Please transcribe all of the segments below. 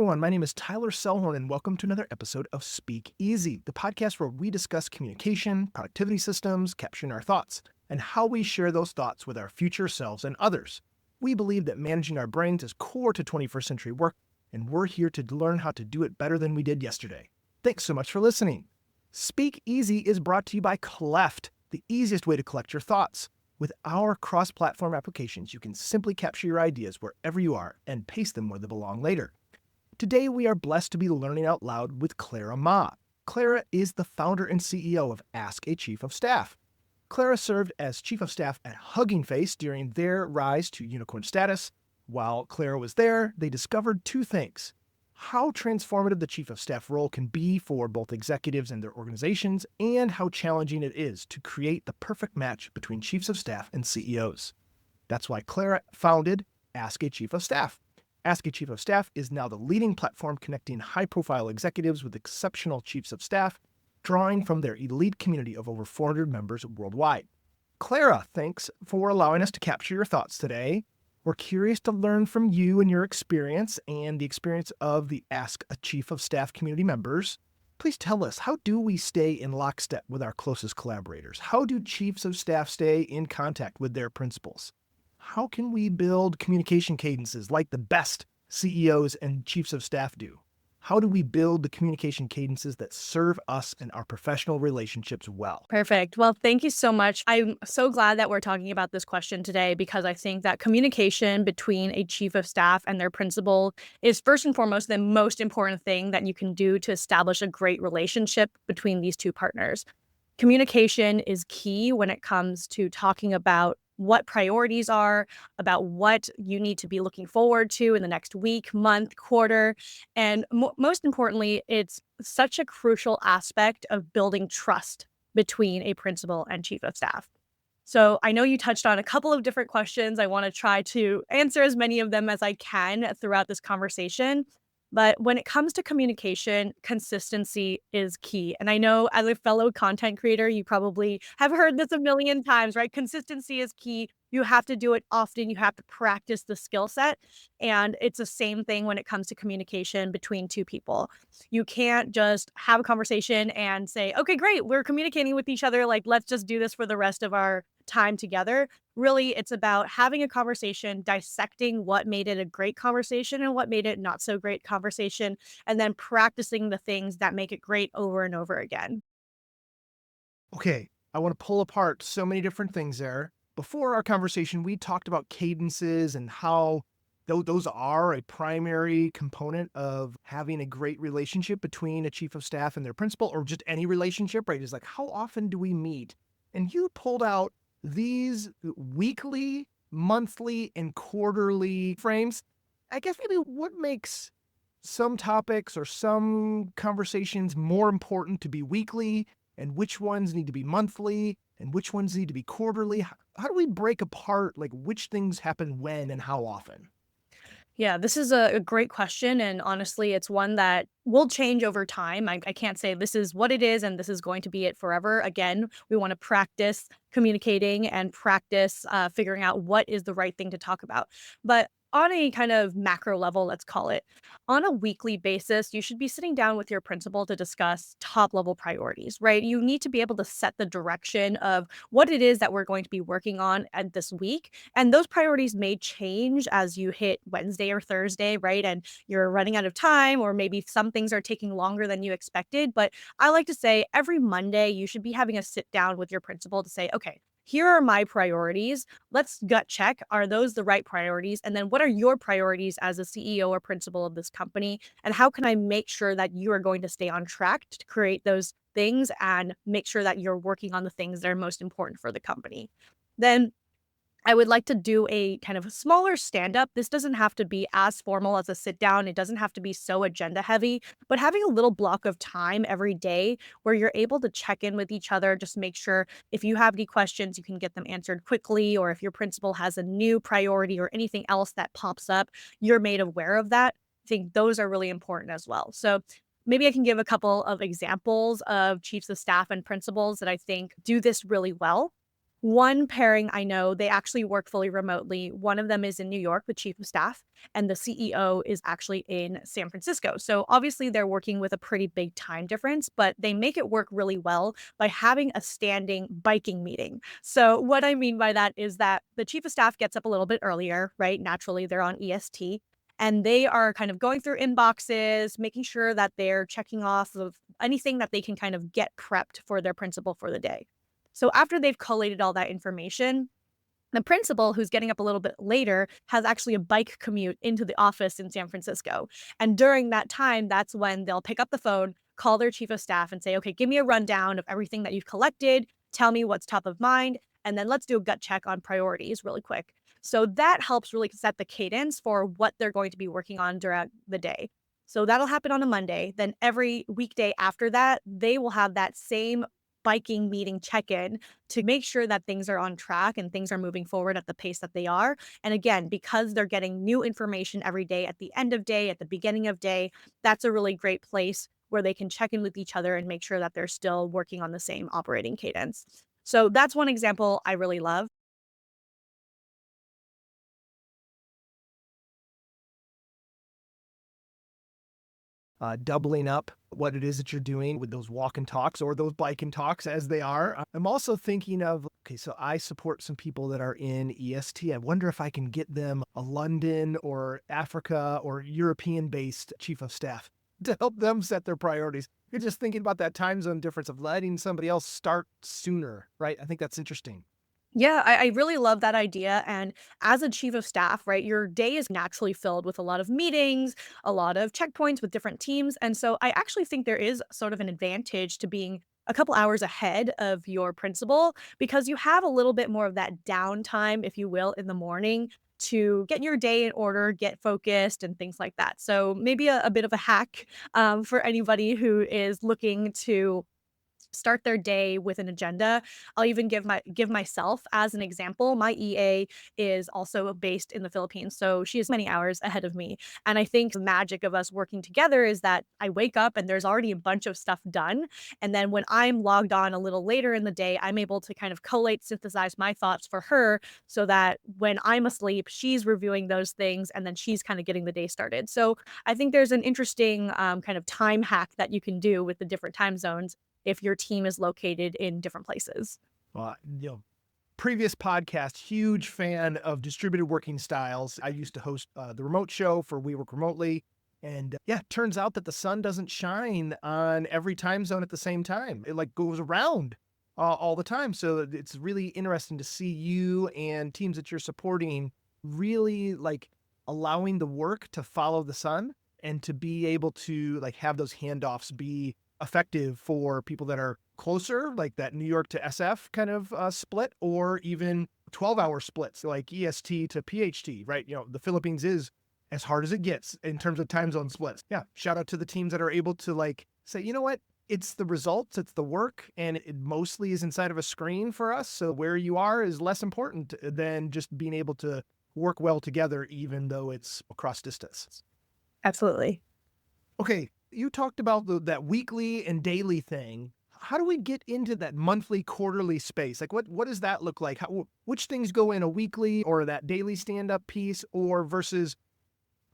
everyone. My name is Tyler Selhorn, and welcome to another episode of Speak Easy, the podcast where we discuss communication, productivity systems, capturing our thoughts, and how we share those thoughts with our future selves and others. We believe that managing our brains is core to 21st century work, and we're here to learn how to do it better than we did yesterday. Thanks so much for listening. Speak Easy is brought to you by Cleft, the easiest way to collect your thoughts. With our cross-platform applications, you can simply capture your ideas wherever you are and paste them where they belong later. Today, we are blessed to be learning out loud with Clara Ma. Clara is the founder and CEO of Ask a Chief of Staff. Clara served as Chief of Staff at Hugging Face during their rise to unicorn status. While Clara was there, they discovered two things: how transformative the Chief of Staff role can be for both executives and their organizations, and how challenging it is to create the perfect match between Chiefs of Staff and CEOs. That's why Clara founded Ask a Chief of Staff. Ask a Chief of Staff is now the leading platform connecting high-profile executives with exceptional Chiefs of Staff, drawing from their elite community of over 400 members worldwide. Clara, thanks for allowing us to capture your thoughts today. We're curious to learn from you and your experience and the experience of the Ask a Chief of Staff community members. Please tell us, how do we stay in lockstep with our closest collaborators? How do Chiefs of Staff stay in contact with their principals? How can we build communication cadences like the best CEOs and Chiefs of Staff do? How do we build the communication cadences that serve us and our professional relationships well? Perfect. Well, thank you so much. I'm so glad that we're talking about this question today because I think that communication between a chief of staff and their principal is first and foremost the most important thing that you can do to establish a great relationship between these two partners. Communication is key when it comes to talking about what priorities are, about what you need to be looking forward to in the next week, month, quarter. And most importantly, it's such a crucial aspect of building trust between a principal and chief of staff. So I know you touched on a couple of different questions. I want to try to answer as many of them as I can throughout this conversation. But when it comes to communication, consistency is key. And I know as a fellow content creator, you probably have heard this a million times, right? Consistency is key. You have to do it often. You have to practice the skill set. And it's the same thing when it comes to communication between two people. You can't just have a conversation and say, okay, great, we're communicating with each other. Like, let's just do this for the rest of our time together. Really, it's about having a conversation, dissecting what made it a great conversation and what made it not so great conversation, and then practicing the things that make it great over and over again. Okay, I want to pull apart so many different things there. Before our conversation, we talked about cadences and how those are a primary component of having a great relationship between a chief of staff and their principal, or just any relationship, right? It's like, how often do we meet? And you pulled out these weekly, monthly, and quarterly frames. I guess maybe what makes some topics or some conversations more important to be weekly, and which ones need to be monthly, and which ones need to be quarterly? How do we break apart like which things happen when and how often? Yeah, this is a great question. And honestly, it's one that will change over time. I can't say this is what it is and this is going to be it forever. Again, we want to practice communicating and practice figuring out what is the right thing to talk about. But on a kind of macro level, let's call it, on a weekly basis, you should be sitting down with your principal to discuss top level priorities, right? You need to be able to set the direction of what it is that we're going to be working on at this week, and those priorities may change as you hit Wednesday or Thursday, right? And you're running out of time, or maybe some things are taking longer than you expected. But I like to say every Monday, you should be having a sit down with your principal to say, okay, here are my priorities. Let's gut check. Are those the right priorities? And then what are your priorities as a CEO or principal of this company? And how can I make sure that you are going to stay on track to create those things and make sure that you're working on the things that are most important for the company? Then I would like to do a kind of a smaller stand up. This doesn't have to be as formal as a sit down. It doesn't have to be so agenda heavy, but having a little block of time every day where you're able to check in with each other, just make sure if you have any questions, you can get them answered quickly, or if your principal has a new priority or anything else that pops up, you're made aware of that. I think those are really important as well. So maybe I can give a couple of examples of chiefs of staff and principals that I think do this really well. One pairing I know, they actually work fully remotely. One of them is in New York, the chief of staff, and the CEO is actually in San Francisco. So obviously they're working with a pretty big time difference, but they make it work really well by having a standing biking meeting. So what I mean by that is that the chief of staff gets up a little bit earlier, right? Naturally, they're on EST. And they are kind of going through inboxes, making sure that they're checking off of anything that they can kind of get prepped for their principal for the day. So after they've collated all that information, the principal, who's getting up a little bit later, has actually a bike commute into the office in San Francisco. And during that time, that's when they'll pick up the phone, call their chief of staff, and say, okay, give me a rundown of everything that you've collected. Tell me what's top of mind. And then let's do a gut check on priorities really quick. So that helps really set the cadence for what they're going to be working on during the day. So that'll happen on a Monday. Then every weekday after that, they will have that same biking meeting check in to make sure that things are on track and things are moving forward at the pace that they are. And again, because they're getting new information every day at the end of day, at the beginning of day, that's a really great place where they can check in with each other and make sure that they're still working on the same operating cadence. So that's one example I really love. Doubling up what it is that you're doing with those walk and talks or those bike and talks as they are. I'm also thinking of, okay, so I support some people that are in EST. I wonder if I can get them a London or Africa or European based chief of staff to help them set their priorities. You're just thinking about that time zone difference of letting somebody else start sooner, right? I think that's interesting. Yeah, I really love that idea. And as a chief of staff, right, your day is naturally filled with a lot of meetings, a lot of checkpoints with different teams. And so I actually think there is sort of an advantage to being a couple hours ahead of your principal because you have a little bit more of that downtime, if you will, in the morning to get your day in order, get focused, and things like that. So maybe a bit of a hack for anybody who is looking to start their day with an agenda. I'll even give myself as an example. My EA is also based in the Philippines, so she is many hours ahead of me. And I think the magic of us working together is that I wake up and there's already a bunch of stuff done. And then when I'm logged on a little later in the day, I'm able to kind of collate, synthesize my thoughts for her so that when I'm asleep, she's reviewing those things and then she's kind of getting the day started. So I think there's an interesting kind of time hack that you can do with the different time zones if your team is located in different places. Uh, you know, Previous podcast, huge fan of distributed working styles. I used to host the remote show for We Work Remotely. And yeah, it turns out that the sun doesn't shine on every time zone at the same time. It like goes around all the time. So it's really interesting to see you and teams that you're supporting really like allowing the work to follow the sun and to be able to like have those handoffs be effective for people that are closer, like that New York to SF kind of split, or even 12-hour splits like EST to PHT, right? The Philippines is as hard as it gets in terms of time zone splits. Yeah. Shout out to the teams that are able to like say, you know what? It's the results, it's the work, and it mostly is inside of a screen for us. So where you are is less important than just being able to work well together, even though it's across distance. Absolutely. Okay, you talked about that weekly and daily thing. How do we get into that monthly, quarterly space? Like, what does that look like? Which things go in a weekly or that daily stand-up piece, or versus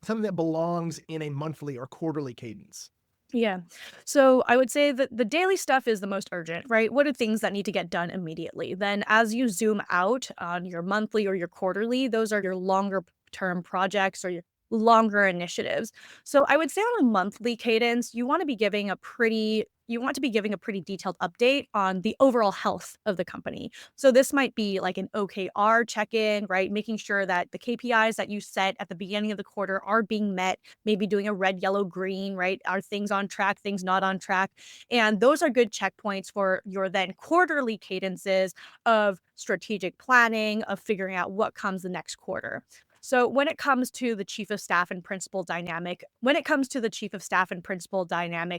something that belongs in a monthly or quarterly cadence? Yeah. So I would say that the daily stuff is the most urgent, right? What are things that need to get done immediately? Then, as you zoom out on your monthly or your quarterly, those are your longer term projects or your longer initiatives. So I would say on a monthly cadence, you want to be giving a pretty detailed update on the overall health of the company. So this might be like an OKR check-in, right? Making sure that the KPIs that you set at the beginning of the quarter are being met, maybe doing a red, yellow, green, right? Are things on track, things not on track? And those are good checkpoints for your then quarterly cadences of strategic planning, of figuring out what comes the next quarter. So when it comes to the chief of staff and principal dynamic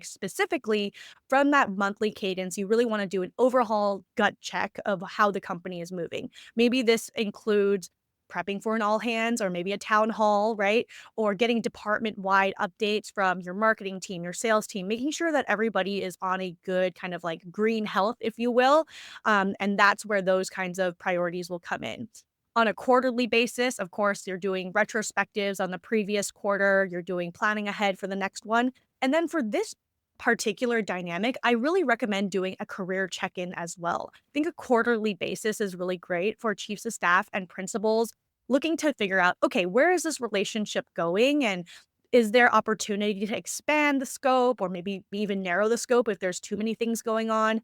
specifically, from that monthly cadence, you really want to do an overhaul gut check of how the company is moving. Maybe this includes prepping for an all hands or maybe a town hall, right? Or getting department wide updates from your marketing team, your sales team, making sure that everybody is on a good kind of like green health, if you will. And that's where those kinds of priorities will come in. On a quarterly basis, of course, you're doing retrospectives on the previous quarter, you're doing planning ahead for the next one. And then for this particular dynamic, I really recommend doing a career check in as well. I think a quarterly basis is really great for chiefs of staff and principals looking to figure out, okay, where is this relationship going? And is there opportunity to expand the scope or maybe even narrow the scope if there's too many things going on?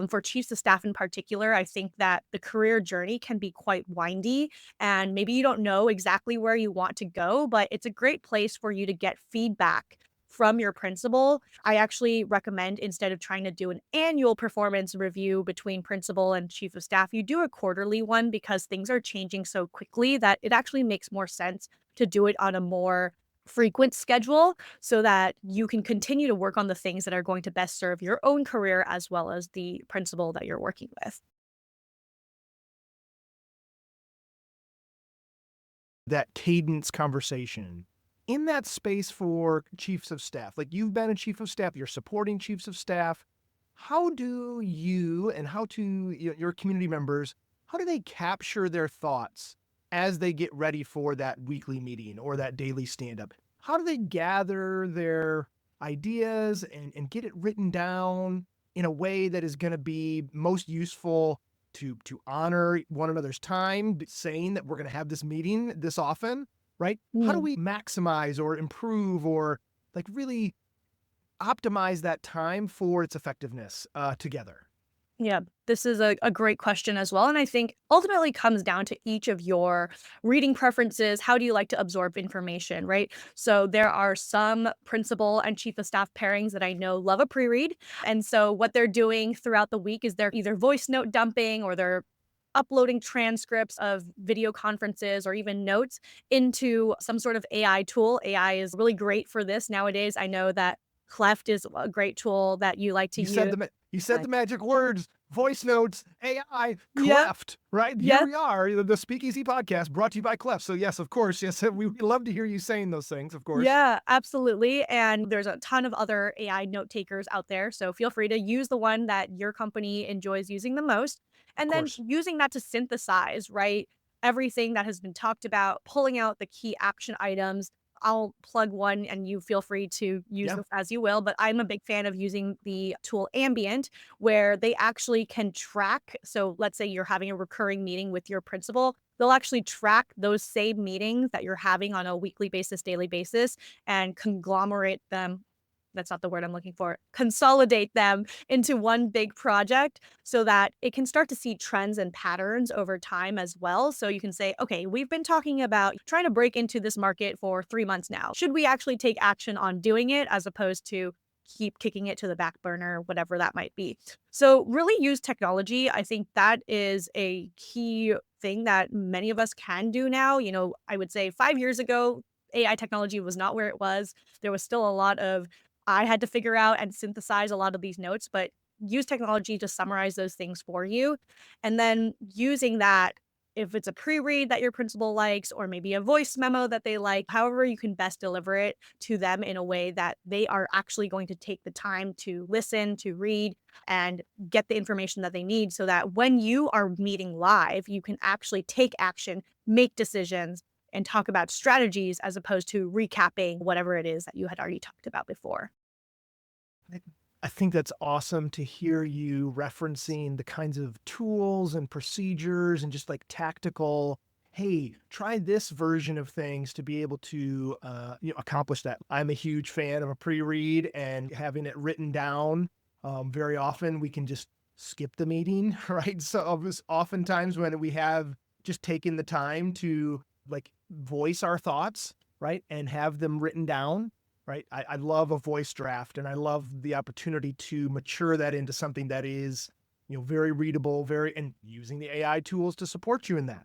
For chiefs of staff in particular, I think that the career journey can be quite windy and maybe you don't know exactly where you want to go, but it's a great place for you to get feedback from your principal. I actually recommend instead of trying to do an annual performance review between principal and chief of staff, you do a quarterly one because things are changing so quickly that it actually makes more sense to do it on a more frequent schedule so that you can continue to work on the things that are going to best serve your own career as well as the principal that you're working with. That cadence conversation in that space for chiefs of staff. Like you've been a chief of staff, you're supporting chiefs of staff. How do you and how do your community members, how do they capture their thoughts as they get ready for that weekly meeting or that daily stand up? How do they gather their ideas and get it written down in a way that is going to be most useful to honor one another's time, saying that we're going to have this meeting this often, right? How do Mm. we maximize or improve or like really optimize that time for its effectiveness together? Yeah, this is a great question as well. And I think ultimately comes down to each of your reading preferences. How do you like to absorb information, right? So there are some principal and chief of staff pairings that I know love a pre read. And so what they're doing throughout the week is they're either voice note dumping or they're uploading transcripts of video conferences or even notes into some sort of AI tool. AI is really great for this nowadays. I know that Cleft is a great tool that you like to You said use. the magic words, voice notes, AI, Yep. Cleft, right? Here Yep. we are, the Speakeasy podcast brought to you by Cleft. So yes, of course, yes, we would love to hear you saying those things, of course. Yeah, absolutely. And there's a ton of other AI note takers out there. So feel free to use the one that your company enjoys using the most. Of And then course. using that to synthesize, right? Everything that has been talked about, pulling out the key action items. I'll plug one and you feel free to use Yeah. this as you will, but I'm a big fan of using the tool Ambient where they actually can track. So let's say you're having a recurring meeting with your principal, they'll actually track those same meetings that you're having on a weekly basis, daily basis, and conglomerate them. That's not the word I'm looking for. Consolidate them into one big project so that it can start to see trends and patterns over time as well. So you can say, okay, we've been talking about trying to break into this market for 3 months now. Should we actually take action on doing it as opposed to keep kicking it to the back burner, whatever that might be? So, really use technology. I think that is a key thing that many of us can do now. I would say 5 years ago, AI technology was not where it was. There was still a lot of I had to figure out and synthesize a lot of these notes, but use technology to summarize those things for you. And then using that, if it's a pre read that your principal likes, or maybe a voice memo that they like, however you can best deliver it to them in a way that they are actually going to take the time to listen, to read, and get the information that they need so that when you are meeting live, you can actually take action, make decisions, and talk about strategies as opposed to recapping whatever it is that you had already talked about before. I I think that's awesome to hear you referencing the kinds of tools and procedures and just like tactical, hey, try this version of things to be able to accomplish that. I'm a huge fan of a pre-read and having it written down. Very often we can just skip the meeting, right? So oftentimes when we have just taken the time to like voice our thoughts, right, and have them written down, right? I love a voice draft and I love the opportunity to mature that into something that is, very readable, and using the AI tools to support you in that.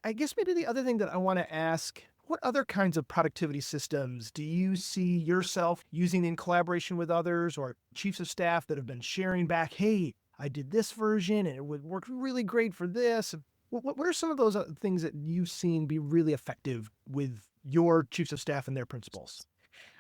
I guess maybe the other thing that I want to ask, what other kinds of productivity systems do you see yourself using in collaboration with others or chiefs of staff that have been sharing back, hey, I did this version and it would work really great for this. What are some of those things that you've seen be really effective with your chiefs of staff and their principals?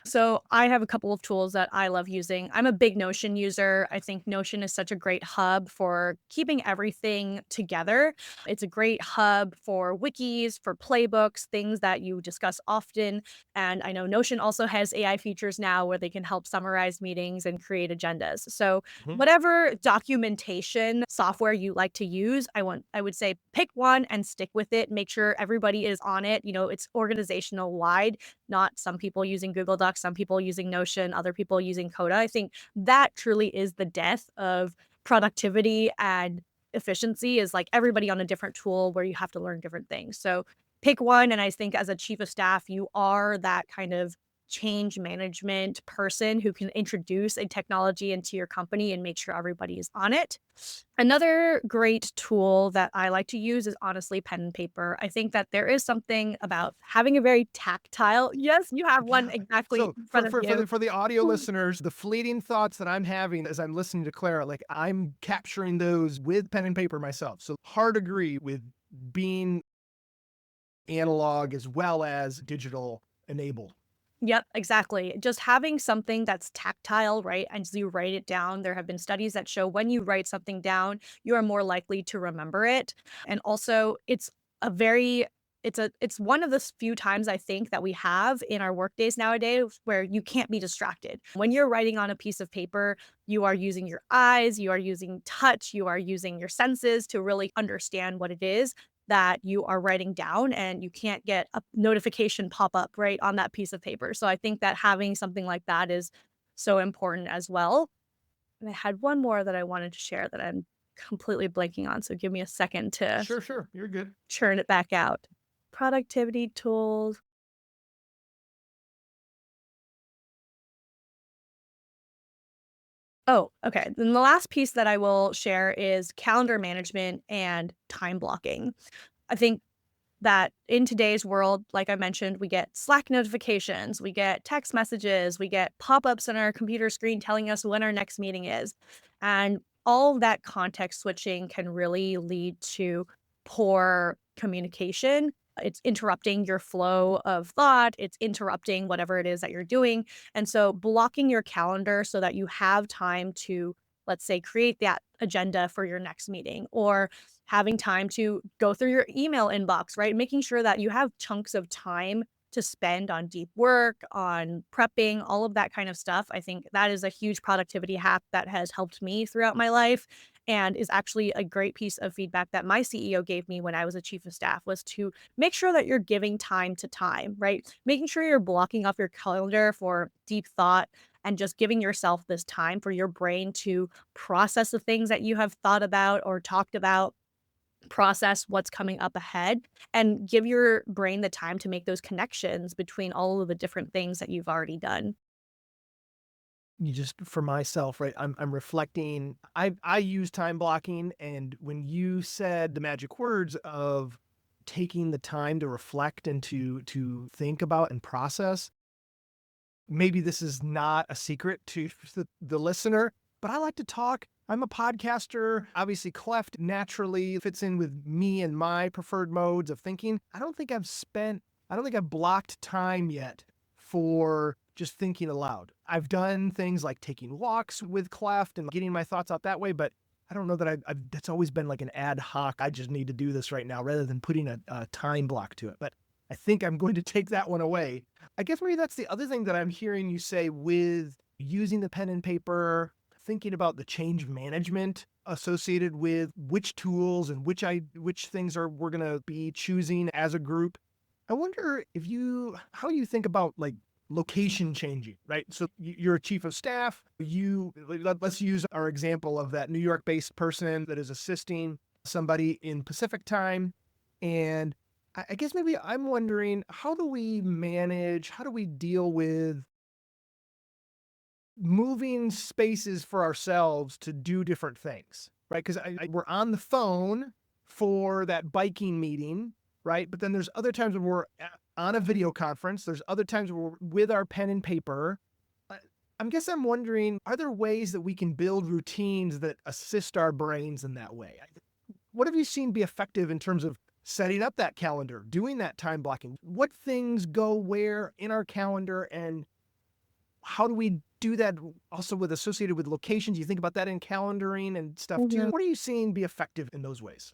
So I have a couple of tools that I love using. I'm a big Notion user. I think Notion is such a great hub for keeping everything together. It's a great hub for wikis, for playbooks, things that you discuss often. And I know Notion also has AI features now where they can help summarize meetings and create agendas. So Mhm. whatever documentation software you like to use, I would say pick one and stick with it. Make sure everybody is on it. It's organizational wide, not some people using Google Docs, some people using Notion, other people using Coda. I think that truly is the death of productivity and efficiency, is like everybody on a different tool where you have to learn different things. So pick one. And I think as a chief of staff, you are that kind of change management person who can introduce a technology into your company and make sure everybody is on it. Another great tool that I like to use is honestly pen and paper. I think that there is something about having a very tactile. Yes, you have one exactly So in front for of for for you. the for the audio listeners, the fleeting thoughts that I'm having as I'm listening to Clara, like I'm capturing those with pen and paper myself. So hard agree with being analog as well as digital enabled. Yep, exactly. Just having something that's tactile, right? And as you write it down, there have been studies that show when you write something down, you are more likely to remember it. And also, a very it's one of the few times I think that we have in our workdays nowadays where you can't be distracted. When you're writing on a piece of paper, you are using your eyes, you are using touch, you are using your senses to really understand what it is that you are writing down, and you can't get a notification pop up right on that piece of paper. So I think that having something like that is so important as well. And I had one more that I wanted to share that I'm completely blanking on. So give me a second to Sure, sure. You're good. churn it back out. Productivity tools. Oh, okay. Then the last piece that I will share is calendar management and time blocking. I think that in today's world, like I mentioned, we get Slack notifications, we get text messages, we get pop ups on our computer screen telling us when our next meeting is. And all of that context switching can really lead to poor communication. It's interrupting your flow of thought, it's interrupting whatever it is that you're doing. And so, blocking your calendar so that you have time to, let's say, create that agenda for your next meeting, or having time to go through your email inbox, right? Making sure that you have chunks of time to spend on deep work, on prepping, all of that kind of stuff. I think that is a huge productivity hack that has helped me throughout my life, and is actually a great piece of feedback that my CEO gave me when I was a chief of staff, was to make sure that you're giving time to time, right? Making sure you're blocking off your calendar for deep thought and just giving yourself this time for your brain to process the things that you have thought about or talked about, process what's coming up ahead, and give your brain the time to make those connections between all of the different things that you've already done. You just for myself, right? I'm reflecting. I use time blocking, and when you said the magic words of taking the time to reflect and to think about and process, maybe this is not a secret to the listener, but I like to talk. I'm a podcaster. Obviously, Cleft naturally fits in with me and my preferred modes of thinking. I don't think I've blocked time yet for just thinking aloud. I've done things like taking walks with Cleft and getting my thoughts out that way, but I don't know that that's always been like an ad hoc. I just need to do this right now rather than putting a time block to it. But I think I'm going to take that one away. I guess maybe that's the other thing that I'm hearing you say with using the pen and paper, thinking about the change management associated with which tools and which things are we're going to be choosing as a group. I wonder if you how you think about like location changing, right? So you're a chief of staff. Let's use our example of that New York based person that is assisting somebody in Pacific time. And I guess maybe I'm wondering, how do we deal with moving spaces for ourselves to do different things, right? Because we're on the phone for that biking meeting, right? But then there's other times when on a video conference. There's other times where we're with our pen and paper. I I'm wondering, are there ways that we can build routines that assist our brains in that way? What have you seen be effective in terms of setting up that calendar, doing that time blocking? What things go where in our calendar, and how do we do that also with associated with locations? You think about that in calendaring and stuff too. Mhm. What are you seeing be effective in those ways?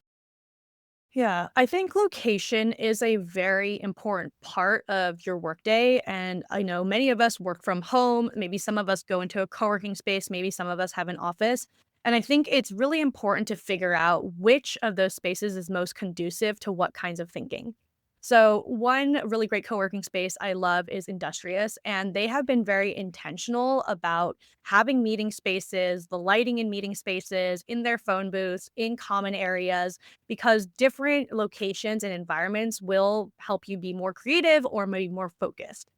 Yeah, I think location is a very important part of your workday. And I know many of us work from home. Maybe some of us go into a co working space. Maybe some of us have an office. And I think it's really important to figure out which of those spaces is most conducive to what kinds of thinking. So, one really great co working space I love is Industrious, and they have been very intentional about having meeting spaces, the lighting in meeting spaces, in their phone booths, in common areas because different locations and environments will help you be more creative or maybe more focused.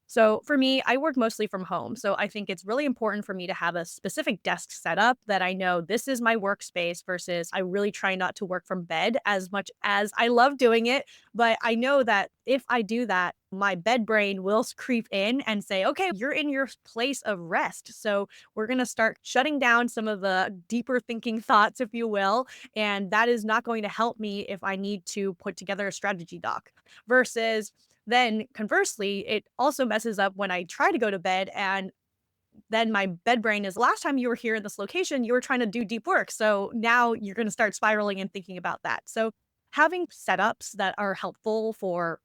So for me, I work mostly from home. So I think it's really important for me to have a specific desk setup that I know this is my workspace versus I really try not to work from bed as much as I love doing it. But I know that if I do that, my bed brain will creep in and say, okay, you're in your place of rest. So we're going to start shutting down some of the deeper thinking thoughts, if you will, and that is not going to help me if I need to put together a strategy doc. Versus then conversely, it also messes up when I try to go to bed and then my bed brain is last time you were here in this location, you were trying to do deep work. So now you're going to start spiraling and thinking about that. So having setups that are helpful for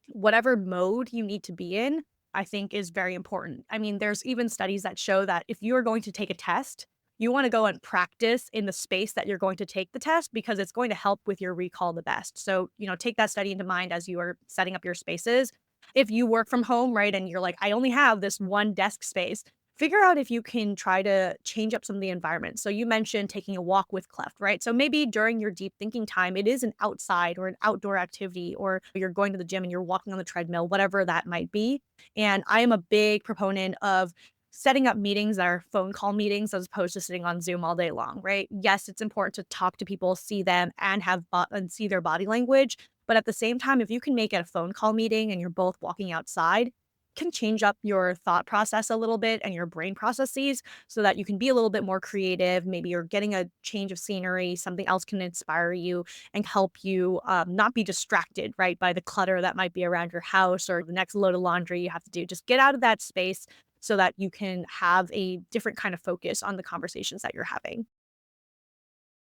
whatever mode you need to be in, I think is very important. I mean, there's even studies that show that if you are going to take a test, you want to go and practice in the space that you're going to take the test because it's going to help with your recall the best. So, take that study into mind as you are setting up your spaces. If you work from home, right, and you're like, I only have this one desk space, figure out if you can try to change up some of the environment. So you mentioned taking a walk with Cleft, right? So maybe during your deep thinking time, it is an outside or an outdoor activity, or you're going to the gym and you're walking on the treadmill, whatever that might be. And I am a big proponent of setting up meetings that are phone call meetings as opposed to sitting on Zoom all day long, right? Yes, it's important to talk to people, see them, and and see their body language. But at the same time, if you can make it a phone call meeting and you're both walking outside, can change up your thought process a little bit and your brain processes so that you can be a little bit more creative. Maybe you're getting a change of scenery, something else can inspire you and help you not be distracted, right, by the clutter that might be around your house or the next load of laundry you have to do. Just get out of that space so that you can have a different kind of focus on the conversations that you're having.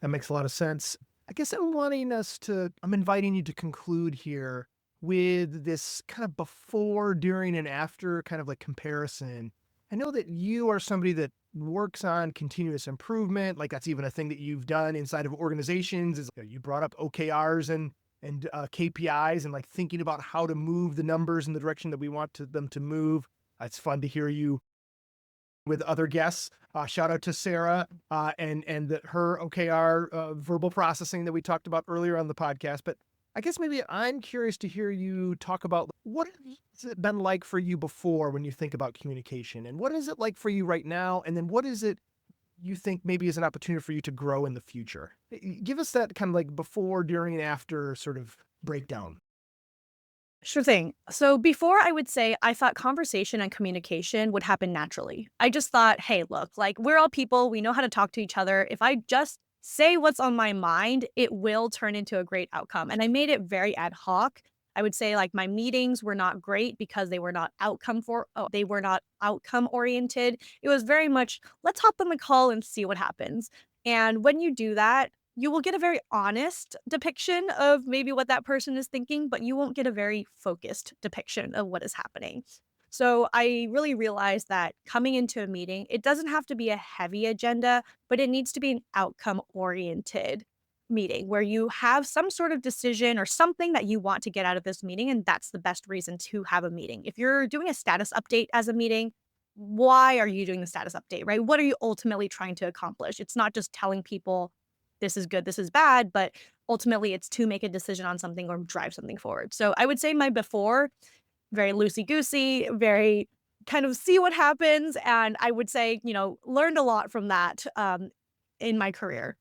That makes a lot of sense. I guess I'm inviting you to conclude here with this kind of before, during, and after kind of like comparison. I know that you are somebody that works on continuous improvement. Like that's even a thing that you've done inside of organizations. You brought up OKRs and KPIs and like thinking about how to move the numbers in the direction that we want them to move. It's fun to hear you with other guests. Shout out to Sarah and her OKR verbal processing that we talked about earlier on the podcast. But I guess maybe I'm curious to hear you talk about what has it been like for you before when you think about communication, and what is it like for you right now, and then what is it you think maybe is an opportunity for you to grow in the future. Give us that kind of like before, during, and after sort of breakdown. Sure thing. So before I would say I thought conversation and communication would happen naturally. I just thought, hey, look, like we're all people, we know how to talk to each other. If I just say what's on my mind, it will turn into a great outcome. And I made it very ad hoc. I would say like my meetings were not great because they were not outcome oriented. It was very much let's hop on the call and see what happens. And when you do that, you will get a very honest depiction of maybe what that person is thinking, but you won't get a very focused depiction of what is happening. So I really realized that coming into a meeting, it doesn't have to be a heavy agenda, but it needs to be an outcome oriented meeting where you have some sort of decision or something that you want to get out of this meeting. And that's the best reason to have a meeting. If you're doing a status update as a meeting, why are you doing the status update, right? What are you ultimately trying to accomplish? It's not just telling people this is good, this is bad, but ultimately it's to make a decision on something or drive something forward. So I would say my before, very loosey goosey, very kind of see what happens. And I would say, learned a lot from that in my career.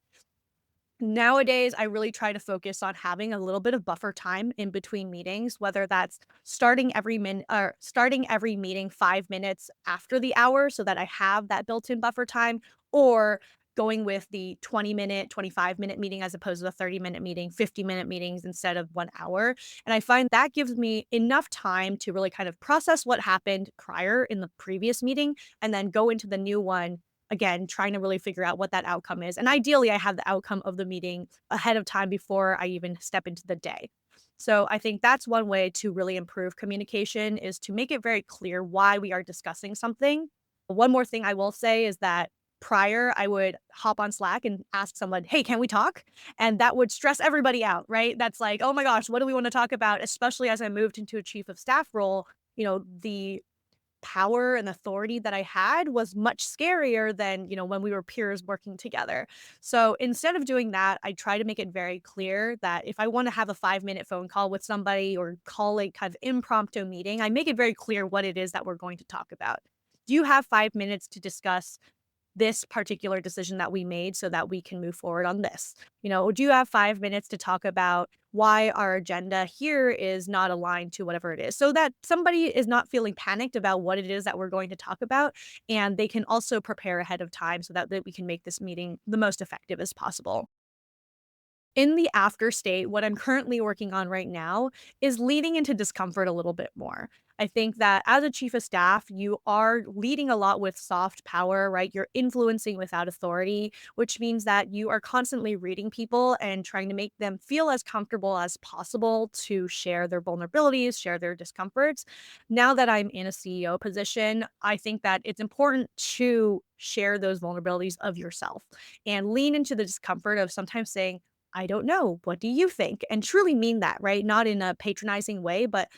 Nowadays, I really try to focus on having a little bit of buffer time in between meetings, whether that's starting every meeting 5 minutes after the hour so that I have that built-in buffer time, or going with the 20-minute, 25-minute meeting as opposed to a 30-minute meeting, 50-minute meetings instead of 1 hour. And I find that gives me enough time to really kind of process what happened prior in the previous meeting and then go into the new one again, trying to really figure out what that outcome is. And ideally, I have the outcome of the meeting ahead of time before I even step into the day. So I think that's one way to really improve communication is to make it very clear why we are discussing something. One more thing I will say is that prior, I would hop on Slack and ask someone, "Hey, can we talk?" And that would stress everybody out, right? That's like, "Oh my gosh, what do we want to talk about?" Especially as I moved into a chief of staff role, the power and authority that I had was much scarier than, when we were peers working together. So instead of doing that, I try to make it very clear that if I want to have a 5-minute phone call with somebody or call a kind of impromptu meeting, I make it very clear what it is that we're going to talk about. Do you have 5 minutes to discuss this particular decision that we made so that we can move forward on this? Do you have 5 minutes to talk about why our agenda here is not aligned to whatever it is so that somebody is not feeling panicked about what it is that we're going to talk about and they can also prepare ahead of time so that we can make this meeting the most effective as possible. In the after state, what I'm currently working on right now is leading into discomfort a little bit more. I think that as a chief of staff, you are leading a lot with soft power, right? You're influencing without authority, which means that you are constantly reading people and trying to make them feel as comfortable as possible to share their vulnerabilities, share their discomforts. Now that I'm in a CEO position, I think that it's important to share those vulnerabilities of yourself and lean into the discomfort of sometimes saying, I don't know. What do you think? And truly mean that, right? Not in a patronizing way, but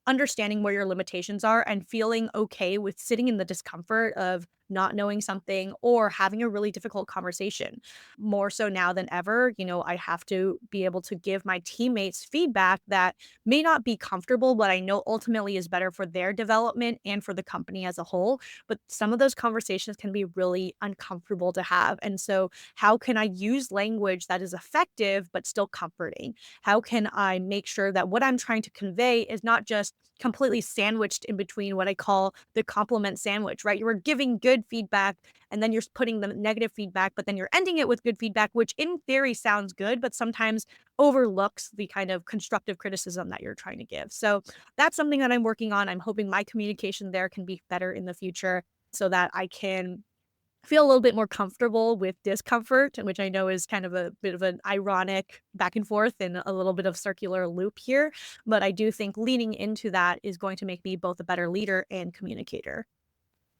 understanding where your limitations are and feeling okay with sitting in the discomfort of not knowing something or having a really difficult conversation. More so now than ever, I have to be able to give my teammates feedback that may not be comfortable, but I know ultimately is better for their development and for the company as a whole. But some of those conversations can be really uncomfortable to have. And so, how can I use language that is effective but still comforting? How can I make sure that what I'm trying to convey is not just completely sandwiched in between what I call the compliment sandwich, right? You're giving good feedback and then you're putting the negative feedback, but then you're ending it with good feedback, which in theory sounds good, but sometimes overlooks the kind of constructive criticism that you're trying to give. So that's something that I'm working on. I'm hoping my communication there can be better in the future so that I can feel a little bit more comfortable with discomfort, which I know is kind of a bit of an ironic back and forth and a little bit of circular loop here. But I do think leaning into that is going to make me both a better leader and communicator.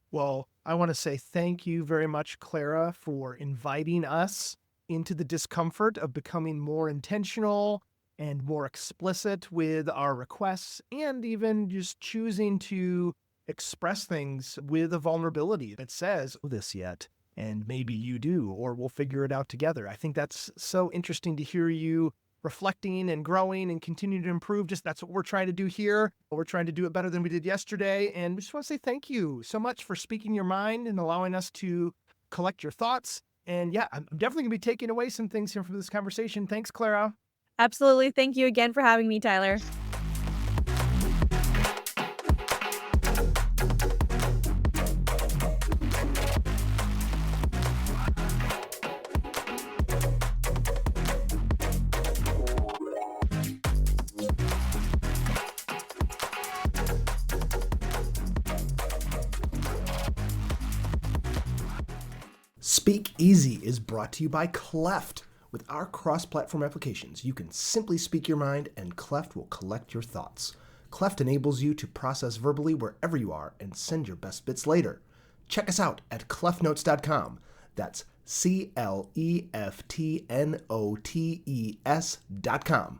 Well, I want to say thank you very much, Clara, for inviting us into the discomfort of becoming more intentional and more explicit with our requests, and even just choosing to express things with a vulnerability that says, "Oh, this yet." And maybe you do, or we'll figure it out together. I think that's so interesting to hear you reflecting and growing and continuing to improve. Just that's what we're trying to do here. We're trying to do it better than we did yesterday. And we just want to say thank you so much for speaking your mind and allowing us to collect your thoughts. And yeah, I'm definitely going to be taking away some things here from this conversation. Thanks, Clara. Absolutely. Thank you again for having me, Tyler. Speak Easy is brought to you by Cleft. With our cross-platform applications, you can simply speak your mind and Cleft will collect your thoughts. Cleft enables you to process verbally wherever you are and send your best bits later. Check us out at cleftnotes.com. That's CLEFTNOTES.com.